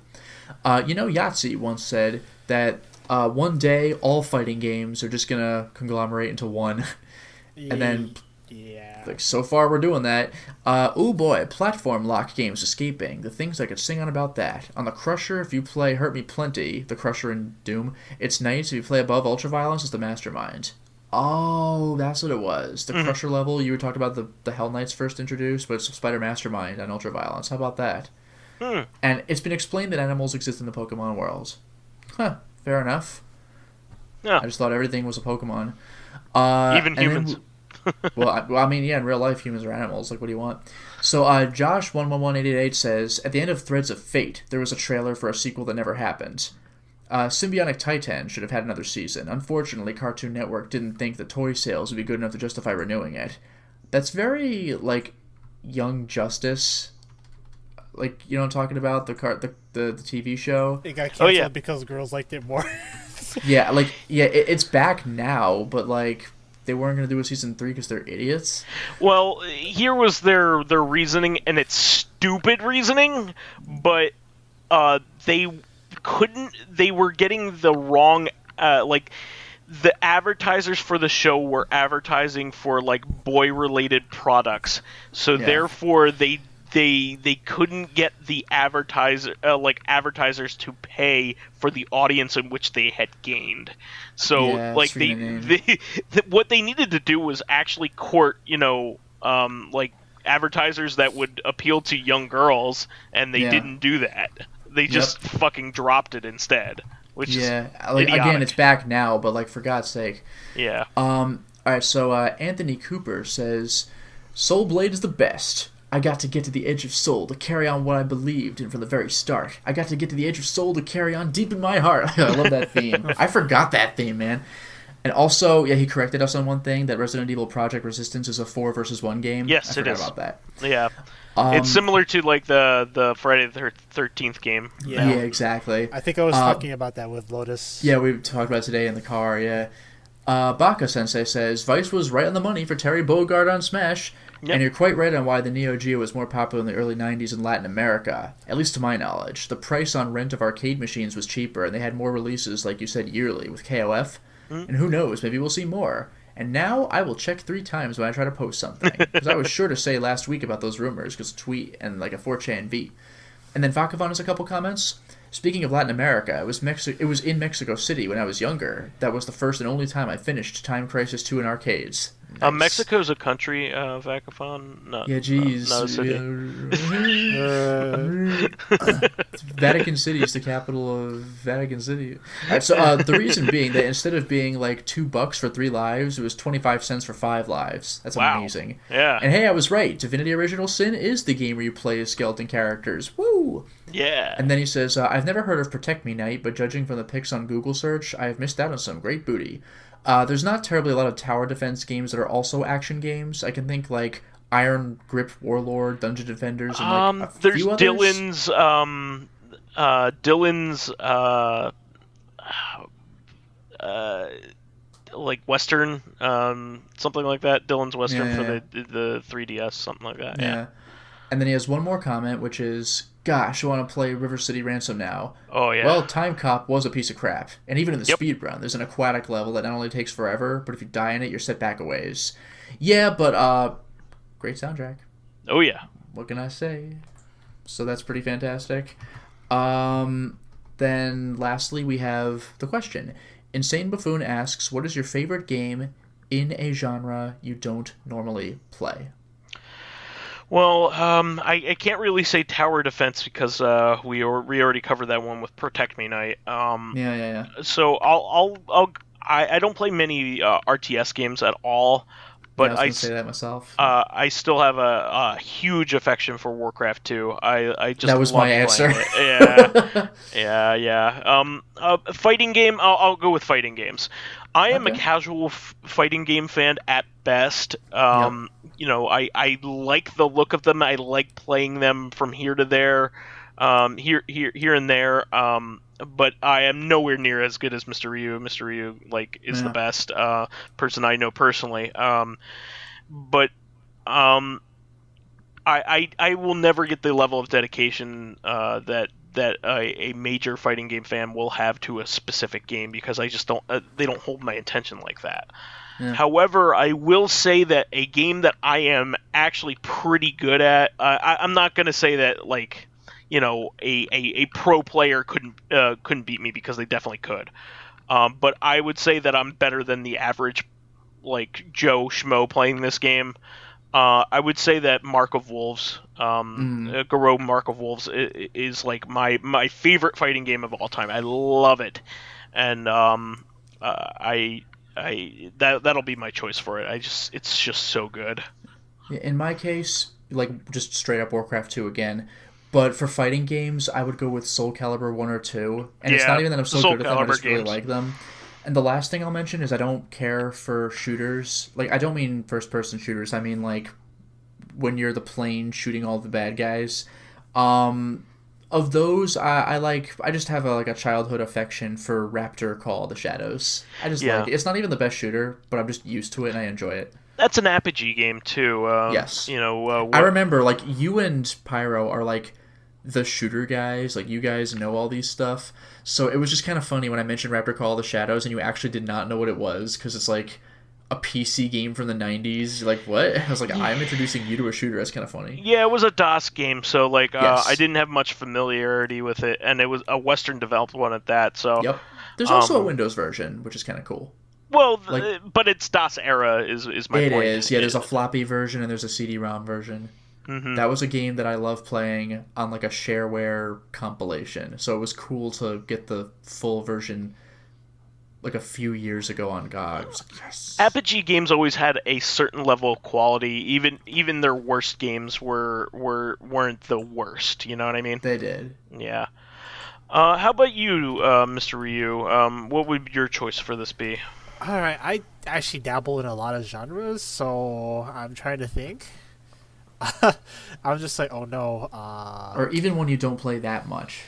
Yahtzee once said that one day all fighting games are just going to conglomerate into one. And then... Yeah. Like, so far we're doing that. Oh boy, platform lock games escaping. The things I could sing on about that. On the Crusher, if you play Hurt Me Plenty, the Crusher in Doom, it's nice. If you play above Ultraviolence, it's the Mastermind. Oh, that's what it was. The Crusher level, you were talking about the Hell Knights first introduced, but it's Spider Mastermind on Ultraviolence. How about that? And it's been explained that animals exist in the Pokemon world. Huh, fair enough. Yeah. I just thought everything was a Pokemon. Even humans. Well, I mean, yeah, in real life, humans are animals. Like, what do you want? So, Josh111888 says, at the end of Threads of Fate, there was a trailer for a sequel that never happened. Symbionic Titan should have had another season. Unfortunately, Cartoon Network didn't think the toy sales would be good enough to justify renewing it. That's very, like, Young Justice. Like, you know what I'm talking about? The TV show? It got canceled because girls liked it more. It's back now, but, like... they weren't going to do a season 3 because they're idiots. Well, here was their reasoning, and it's stupid reasoning, but they couldn't. They were getting the wrong the advertisers for the show were advertising for like boy-related products, so therefore they couldn't get the advertisers to pay for the audience in which they had gained. So what they needed to do was actually court, advertisers that would appeal to young girls, and they didn't do that. They just fucking dropped it instead. Which is again, it's back now, but for God's sake. Yeah. All right. So Anthony Cooper says, "Soul Blade is the best. I got to get to the edge of soul to carry on what I believed in from the very start. I got to get to the edge of soul to carry on deep in my heart." I love that theme. I forgot that theme, man. And also, he corrected us on one thing, that Resident Evil Project Resistance is a 4 versus 1 game. Yes, I it is. forgot about that. Yeah. It's similar to the Friday the 13th game. Yeah, exactly. I think I was talking about that with Lotus. Yeah, we talked about it today in the car, yeah. Baka Sensei says, Vice was right on the money for Terry Bogard on Smash, and you're quite right on why the Neo Geo was more popular in the early 90s in Latin America, at least to my knowledge. The price on rent of arcade machines was cheaper, and they had more releases, like you said, yearly with KOF. And who knows, maybe we'll see more. And now I will check 3 times when I try to post something. Because I was sure to say last week about those rumors, because tweet and a 4chan V. And then Vakavon has a couple comments. Speaking of Latin America, it was in Mexico City when I was younger. That was the first and only time I finished Time Crisis 2 in arcades. Nice. Mexico's a country, Vakavon. Yeah, geez. Not a city. Vatican City is the capital of Vatican City. Right, so the reason being that instead of being $2 for 3 lives, it was 25 cents for 5 lives. That's amazing. Yeah. And hey, I was right. Divinity Original Sin is the game where you play as skeleton characters. Woo! Yeah. And then he says, I've never heard of Protect Me Night, but judging from the pics on Google search, I have missed out on some great booty. There's not terribly a lot of tower defense games that are also action games. I can think Iron Grip Warlord, Dungeon Defenders, and a there's few others. Dylan's Western, something like that. Dylan's Western for the 3DS, something like that. Yeah. And then he has one more comment, which is, gosh, I want to play River City Ransom now. Oh, yeah. Well, Time Cop was a piece of crap. And even in the speed run, there's an aquatic level that not only takes forever, but if you die in it, you're set back a ways. Yeah, but great soundtrack. Oh, yeah. What can I say? So that's pretty fantastic. Then lastly, we have the question. Insane Buffoon asks, what is your favorite game in a genre you don't normally play? Well, I can't really say tower defense because we already covered that one with Protect Me Night. Yeah. So I don't play many RTS games at all, but I was gonna say that myself. I still have a huge affection for Warcraft 2. I just that was my answer. Yeah. Fighting game. I'll go with fighting games. I am a casual fighting game fan at best. I like the look of them. I like playing them from here to there, here and there. But I am nowhere near as good as Mr. Ryu. Mr. Ryu is the best person I know personally. But I will never get the level of dedication that a major fighting game fan will have to a specific game, because I just don't they don't hold my attention like that. Yeah. However, I will say that a game that I am actually pretty good at, I'm not going to say that a pro player couldn't beat me, because they definitely could. But I would say that I'm better than the average Joe Schmo playing this game. I would say that Mark of Wolves, Garou Mark of Wolves is my favorite fighting game of all time. I love it, and that'll be my choice for it. It's just so good. In my case, just straight up Warcraft 2 again. But for fighting games, I would go with Soul Calibur 1 or 2. And it's not even that I'm so good at them, I just really like them. And the last thing I'll mention is I don't care for shooters. I don't mean first-person shooters. I mean, when you're the plane shooting all the bad guys. Of those, I just have a childhood affection for Raptor Call of the Shadows. I just like it. It's not even the best shooter, but I'm just used to it and I enjoy it. That's an Apogee game too. Yes. I remember you and Pyro are the shooter guys. You guys know all these stuff. So it was just kind of funny when I mentioned Raptor Call of the Shadows and you actually did not know what it was because it's a PC game from the 90s. You're like, what? I was like, I'm introducing you to a shooter. That's kind of funny. Yeah, it was a DOS game, so yes. I didn't have much familiarity with it, and it was a Western developed one at that. So yep. There's also a Windows version, which is kind of cool. Well, but it's DOS era is my point. It is. Yeah, there's a floppy version and there's a CD-ROM version. Mm-hmm. That was a game that I loved playing on a shareware compilation. So it was cool to get the full version a few years ago on GOG. Yes. Apogee games always had a certain level of quality. Even their worst games weren't the worst. You know what I mean? They did. Yeah. How about you, Mr. Ryu? What would your choice for this be? All right, I actually dabble in a lot of genres, so I'm trying to think. I'm just like, oh no. Or even when you don't play that much.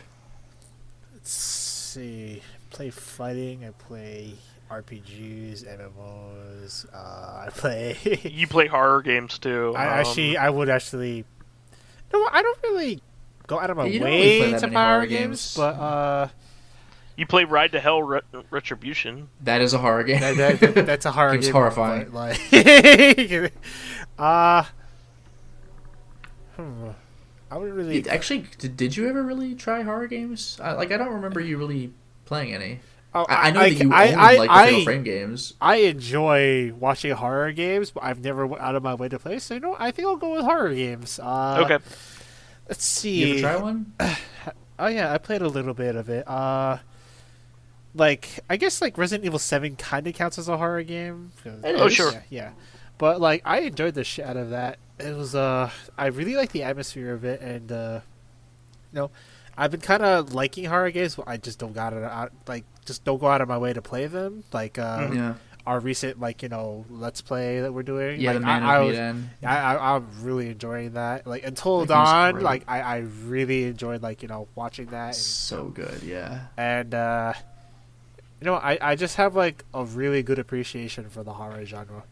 Let's see. Play fighting. I play RPGs, MMOs. I play. You play horror games too. I would actually. No, I don't really go out of my way really to play horror games, but you play Ride to Hell Retribution. That is a horror game. That's a horror game. It's horrifying. I would really. Actually, did you ever really try horror games? I don't remember you really playing any. Oh, I know that you only like the Fatal Frame games. I enjoy watching horror games, but I've never went out of my way to play. So I think I'll go with horror games. Okay. Let's see. You ever try one? Oh yeah, I played a little bit of it. I guess Resident Evil 7 kind of counts as a horror game. Oh sure. Yeah. But I enjoyed the shit out of that. It was I really like the atmosphere of it, and I've been kind of liking horror games, but I just don't don't go out of my way to play them. Our recent Let's Play that we're doing. Yeah, the Man of Medan. I'm really enjoying that. Until Dawn, I really enjoyed watching that. So good, yeah. And I just have a really good appreciation for the horror genre.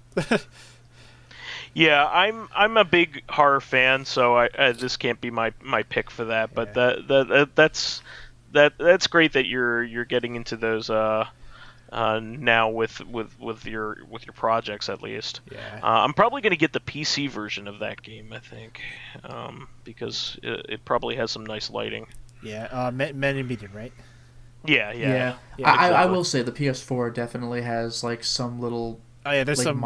Yeah, I'm a big horror fan, so this can't be my pick for that. But that's great that you're getting into those now with your projects at least. Yeah. I'm probably going to get the PC version of that game, I think, because it probably has some nice lighting. Yeah, Men in Medan, right? Yeah. Exactly. I will say the PS4 definitely has some little. Oh yeah, there's some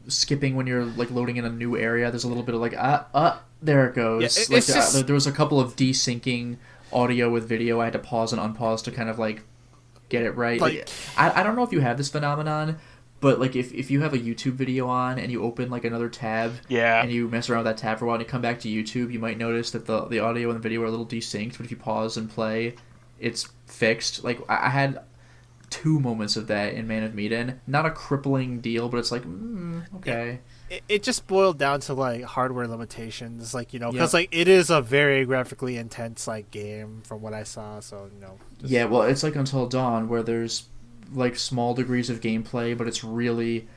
skipping when you're loading in a new area. There's a little bit of there it goes. Yeah, there was a couple of desyncing audio with video. I had to pause and unpause to kind of get it right. I don't know if you have this phenomenon, but if you have a YouTube video on and you open another tab, and you mess around with that tab for a while and you come back to YouTube, you might notice that the audio and the video are a little desynced. But if you pause and play, it's fixed. I had 2 moments of that in Man of Medan. Not a crippling deal, but it's okay. It just boiled down to hardware limitations, because it is a very graphically intense game from what I saw. So yeah, well, it's Until Dawn where there's small degrees of gameplay, but it's really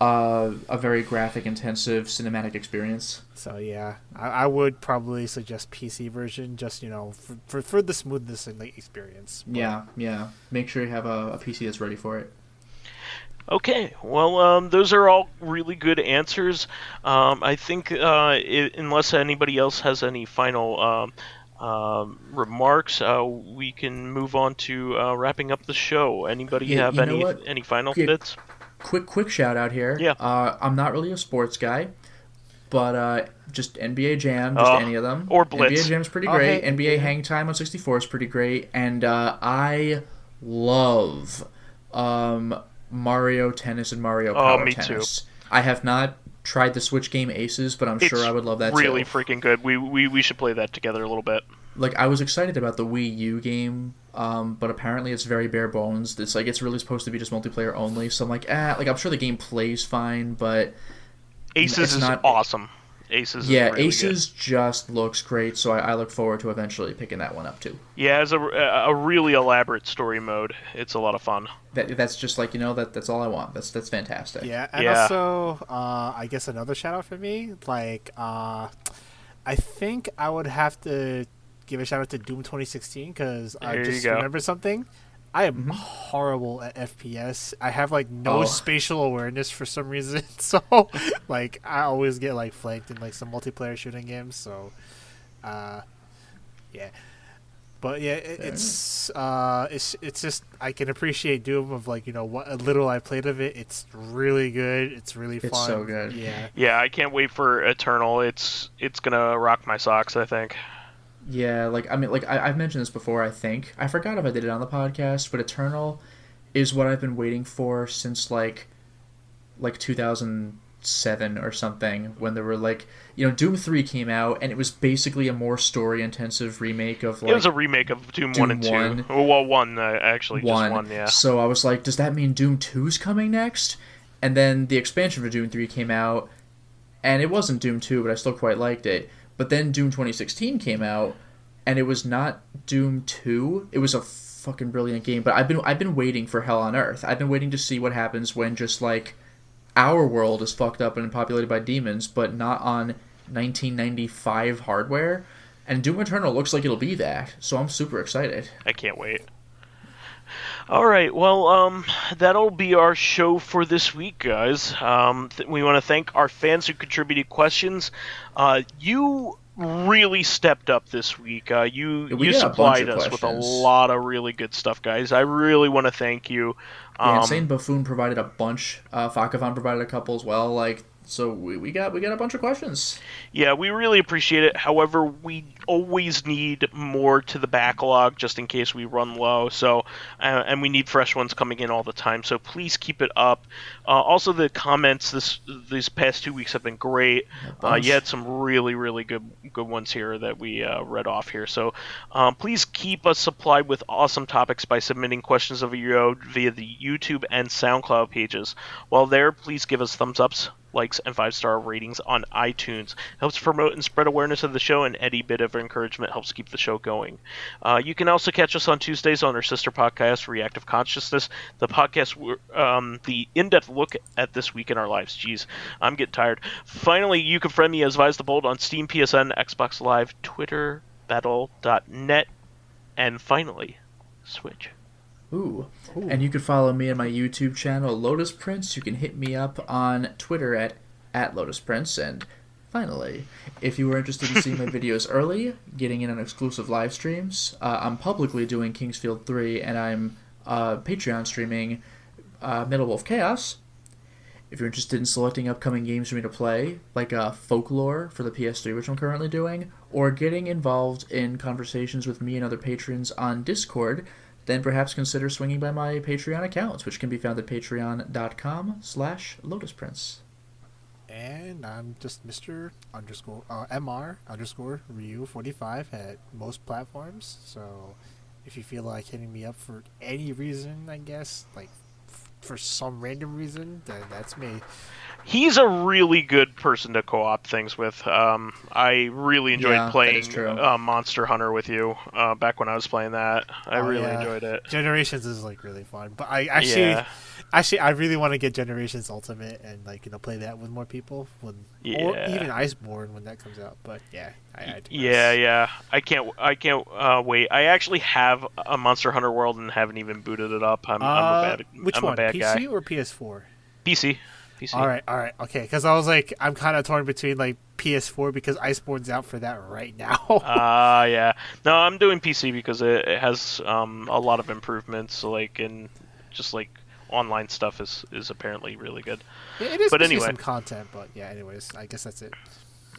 a very graphic intensive cinematic experience. So yeah, I would probably suggest PC version just for the smoothness and experience. But... Yeah. Make sure you have a PC that's ready for it. Okay, well, those are all really good answers. I think unless anybody else has any final remarks, we can move on to wrapping up the show. Anybody have any final bits? Quick shout out here. Yeah. I'm not really a sports guy, but just NBA Jam, just any of them. Or Blitz. NBA Jam's pretty great. NBA Hang Time on 64 is pretty great. And I love Mario Tennis and Mario Power Tennis. Too. I have not tried the Switch game Aces, but I'm sure I would love that really too. Freaking good. We should play that together a little bit. I was excited about the Wii U game, but apparently it's very bare bones. It's it's really supposed to be just multiplayer only. So I'm I'm sure the game plays fine, but Aces is awesome. Aces. Yeah, is really Aces good. just looks great, so I look forward to eventually picking that one up too. Yeah, it's a really elaborate story mode. It's a lot of fun. That's just like that's all I want. That's fantastic. Yeah, and Yeah. also, I guess another shout out for me, like, I think I would have to give a shout out to Doom 2016 because I There you just go. remembered something. I am horrible at FPS. I have like no Oh. spatial awareness for some reason, so like I always get like flanked in like some multiplayer shooting games. So, yeah. But yeah, it's just I can appreciate Doom of like what little I played of it. It's really good. It's really fun. It's so good. Yeah. Yeah, I can't wait for Eternal. It's gonna rock my socks, I think. Yeah, like I mean, like I've mentioned this before. I think I forgot if I did it on the podcast, but Eternal is what I've been waiting for since like 2007 or something, when there were like Doom 3 came out, and it was basically a more story intensive remake of like It was a remake of Doom 1 and 2. 1. Well, 1 actually, just 1, yeah. So I was like, does that mean Doom 2's coming next? And then the expansion for Doom 3 came out, and it wasn't Doom 2, but I still quite liked it. But then Doom 2016 came out, and it was not Doom 2. It was a fucking brilliant game. But I've been waiting for Hell on Earth. I've been waiting to see what happens when just like our world is fucked up and populated by demons, but not on 1995 hardware. And Doom Eternal looks like it'll be that. So I'm super excited. I can't wait. All right, well, that'll be our show for this week, guys. We want to thank our fans who contributed questions. You really stepped up this week. You supplied us with a lot of really good stuff, guys. I really want to thank you. Yeah, Insane Buffoon provided a bunch. Fakavan provided a couple as well. So we got a bunch of questions. Yeah, we really appreciate it. However, we always need more to the backlog just in case we run low. So, and we need fresh ones coming in all the time. So please keep it up. Also, the comments these past 2 weeks have been great. You had some really, really good ones here that we read off here. So please keep us supplied with awesome topics by submitting questions of your own via the YouTube and SoundCloud pages. While there, please give us thumbs ups, likes, and 5-star ratings on iTunes. Helps promote and spread awareness of the show, and any bit of encouragement helps keep the show going. You can also catch us on Tuesdays on our sister podcast, Reactive Consciousness, the podcast, the in-depth look at this week in our lives. Jeez, I'm getting tired. Finally, you can friend me as vysethebold on Steam, PSN, Xbox Live, Twitter, Battle.net, and finally, Switch. Ooh. And you can follow me on my YouTube channel, Lotus Prince. You can hit me up on Twitter at Lotus Prince. And finally, if you were interested in seeing my videos early, getting in on exclusive live streams, I'm publicly doing Kingsfield 3, and I'm Patreon streaming Middle Wolf Chaos. If you're interested in selecting upcoming games for me to play, like Folklore for the PS3, which I'm currently doing, or getting involved in conversations with me and other patrons on Discord, then perhaps consider swinging by my Patreon accounts, which can be found at patreon.com/LotusPrince. And I'm just Mr_MR_Ryu45 at most platforms. So if you feel like hitting me up for any reason, I guess, like for some random reason, then that's me. He's a really good person to co-op things with. I really enjoyed playing Monster Hunter with you back when I was playing that. I really enjoyed it. Generations is like really fun, but I I really want to get Generations Ultimate and play that with more people, or even Iceborne when that comes out. But I can't wait. I actually have a Monster Hunter World and haven't even booted it up. I'm a bad PC guy. or PS4? PC. All right, okay. Because I was like, I'm kind of torn between PS4 because Iceborne's out for that right now. Yeah. No, I'm doing PC because it has a lot of improvements, and just online stuff is apparently really good. Yeah, it is, but anyway, some content. But yeah, anyways, I guess that's it.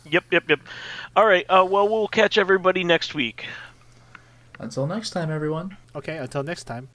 Yep. All right. Well, we'll catch everybody next week. Until next time, everyone. Okay. Until next time.